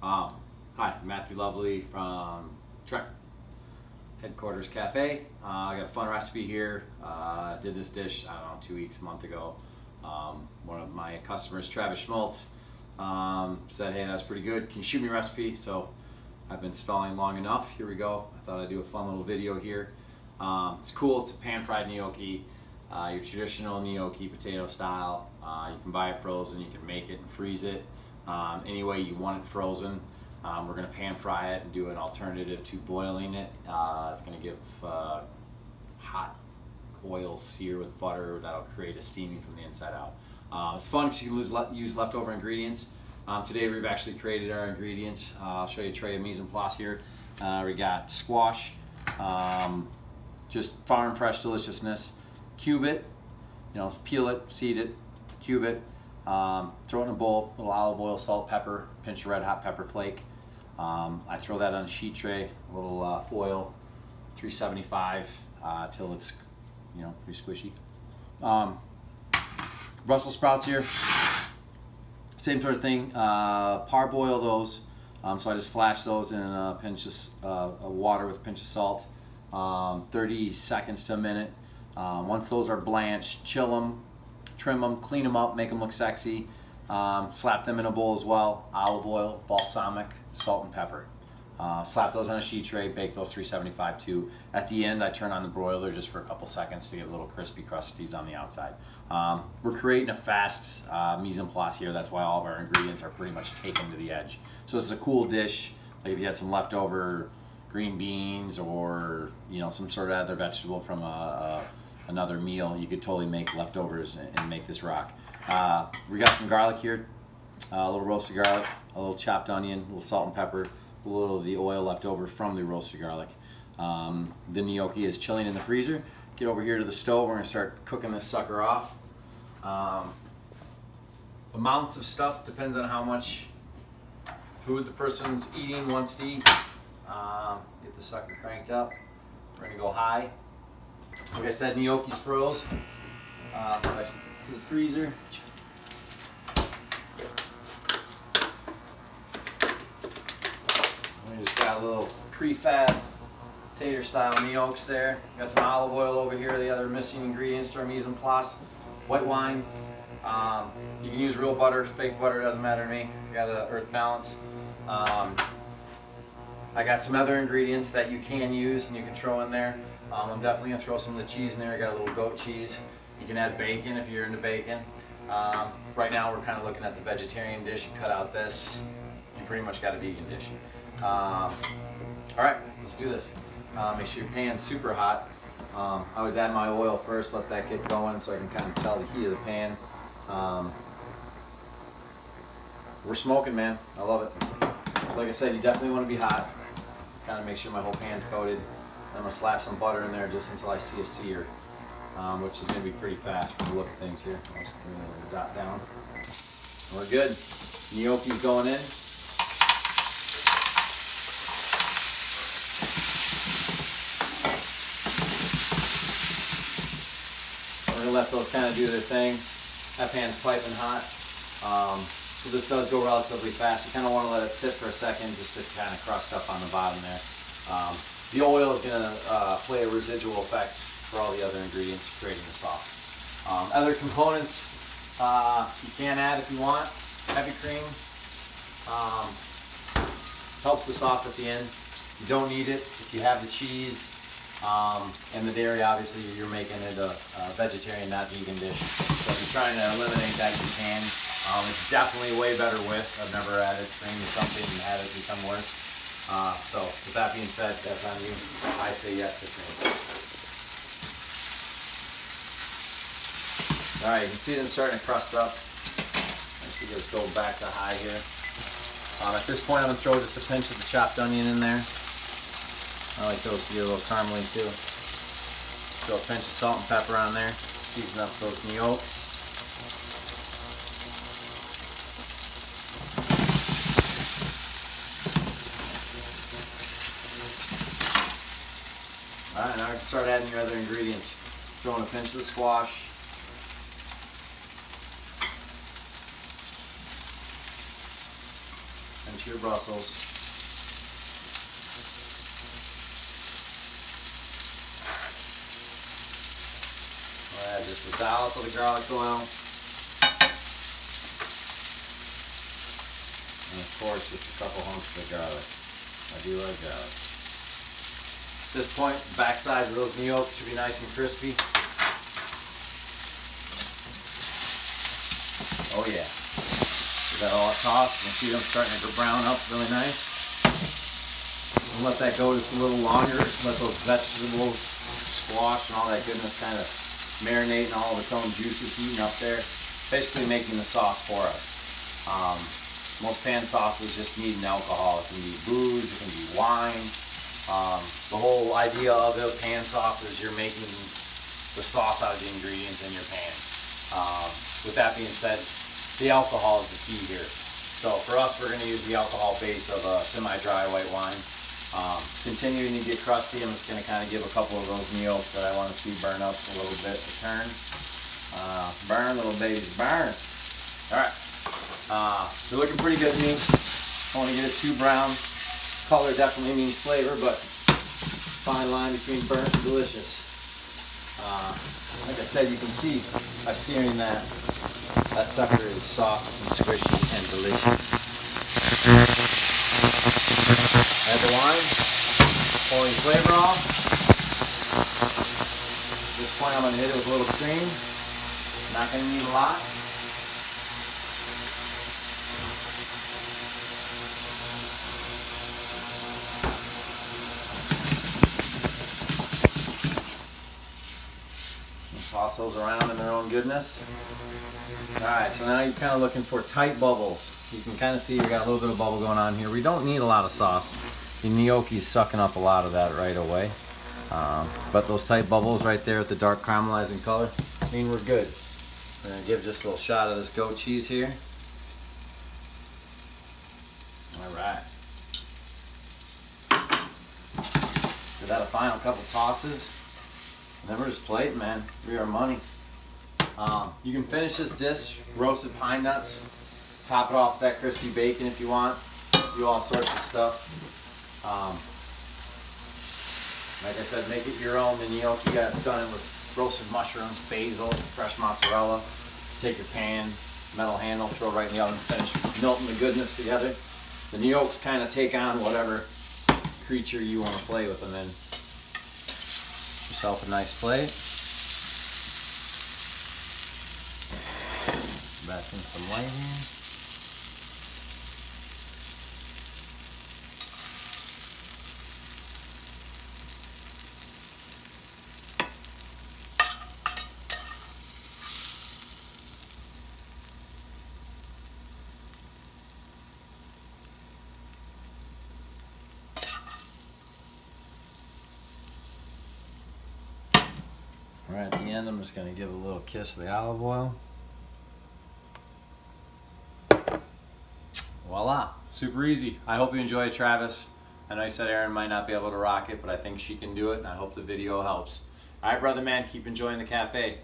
Hi, Matthew Lovely from Trek Headquarters Cafe. I got a fun recipe here. Did this dish, I don't know, 2 weeks, a month ago. One of my customers, Travis Schmaltz, said, hey, that's pretty good. Can you shoot me a recipe? So I've been stalling long enough. Here we go. I thought I'd do a fun little video here. It's cool. It's a pan-fried gnocchi, your traditional gnocchi potato style. You can buy it frozen. You can make it and freeze it any way you want it frozen. We're going to pan fry it and do an alternative to boiling it. It's going to give hot oil sear with butter that'll create a steaming from the inside out. It's fun because you can use leftover ingredients. Today we've actually created our ingredients. I'll show you a tray of mise en place here. We got squash, just farm fresh deliciousness. Cube it, peel it, seed it, cube it, throw it in a bowl, little olive oil, salt, pepper, pinch of red hot pepper flake. I throw that on a sheet tray, a little foil, 375 till it's pretty squishy. Brussels sprouts here, same sort of thing. Parboil those, so I just flash those in a pinch of water with a pinch of salt, 30 seconds to a minute. Once those are blanched, chill them, trim them, clean them up, make them look sexy. Slap them in a bowl as well. Olive oil, balsamic, salt and pepper. Slap those on a sheet tray, bake those 375 too. At the end, I turn on the broiler just for a couple seconds to get little crispy crusties on the outside. We're creating a fast mise en place here. That's why all of our ingredients are pretty much taken to the edge. So this is a cool dish. Like if you had some leftover green beans or some sort of other vegetable from another meal, you could totally make leftovers and make this rock. We got some garlic here, a little roasted garlic, a little chopped onion, a little salt and pepper, a little of the oil left over from the roasted garlic. The gnocchi is chilling in the freezer. Get over here to the stove. We're going to start cooking this sucker off. Amounts of stuff depends on how much food the person's eating, wants to eat. Get the sucker cranked up. We're going to go high. Like I said, gnocchi's froze. So I should put in the freezer. We just got a little prefab tater style gnocchi there. Got some olive oil over here, the other missing ingredients to our mise en place. White wine. You can use real butter, fake butter, doesn't matter to me. Got an earth balance. I got some other ingredients that you can use and you can throw in there. I'm definitely going to throw some of the cheese in there. I got a little goat cheese. You can add bacon if you're into bacon. Right now we're kind of looking at the vegetarian dish. You cut out this, you pretty much got a vegan dish. Alright, let's do this. Make sure your pan's super hot. I always add my oil first, let that get going so I can kind of tell the heat of the pan. We're smoking, man. I love it. So like I said, you definitely want to be hot. Kind of make sure my whole pan's coated. I'm going to slap some butter in there just until I see a sear, which is going to be pretty fast from the look of things here. I'm just going to dot down. We're good. Gnocchi's going in. We're going to let those kind of do their thing. That pan's piping hot. So this does go relatively fast. You kind of want to let it sit for a second just to kind of crust up on the bottom there. The oil is going to play a residual effect for all the other ingredients creating the sauce. Other components you can add if you want. Heavy cream helps the sauce at the end. You don't need it if you have the cheese and the dairy. Obviously, you're making it a vegetarian, not vegan dish. So if you're trying to eliminate that, you can. It's definitely way better with. I've never added cream to something and had it become worse. So with that being said, that's on you. I say yes to cream. Alright, you can see them starting to crust up. Actually, just go back to high here. At this point, I'm going to throw just a pinch of the chopped onion in there. I like those to get a little caramely too. Throw a pinch of salt and pepper on there. Season up those gnocchis. Alright, now I can start adding your other ingredients. Throwing a pinch of the squash. into your Brussels. I'll add just a dollop of the garlic oil. And of course, just a couple hunks of the garlic. I do like garlic. At this point, the backside of those gnocchi should be nice and crispy. Oh yeah. Got all tossed. You can see them starting to brown up really nice. And let that go just a little longer. Let those vegetables, squash and all that goodness kind of marinate and all of its own juices heating up there. Basically making the sauce for us. Most pan sauces just need an alcohol. It can be booze, it can be wine. The whole idea of a pan sauce is you're making the sauce out of the ingredients in your pan. With that being said, the alcohol is the key here. So for us, we're going to use the alcohol base of a semi-dry white wine. Continuing to get crusty, I'm just going to kind of give a couple of those gnocchi that I want to see burn up a little bit to turn. Burn, little babies, burn. All right. They're looking pretty good to me. Don't want to get it too brown. Color definitely means flavor, but fine line between burnt and delicious. Like I said, you can see by searing that sucker is soft and squishy and delicious. Add the wine, pulling flavor off. At this point, I'm going to hit it with a little cream. Not going to need a lot. Toss those around in their own goodness. Alright, so now you're kind of looking for tight bubbles. You can kind of see you got a little bit of bubble going on here. We don't need a lot of sauce. The gnocchi is sucking up a lot of that right away. But those tight bubbles right there at the dark caramelizing color mean we're good. We're going to give just a little shot of this goat cheese here. Alright. Give that a final couple tosses. And then we're just plating, man. We are money. You can finish this dish, roasted pine nuts, top it off with that crispy bacon if you want, do all sorts of stuff. Like I said, make it your own. The gnocchi, got done it with roasted mushrooms, basil, fresh mozzarella. Take your pan, metal handle, throw it right in the oven, finish melting the goodness together. The gnocchis kind of take on whatever creature you want to play with them in. Yourself a nice plate. Back in some light here. All right, at the end, I'm just going to give a little kiss of the olive oil. Voila, super easy. I hope you enjoyed, Travis. I know you said Erin might not be able to rock it, but I think she can do it, and I hope the video helps. All right, brother man, keep enjoying the cafe.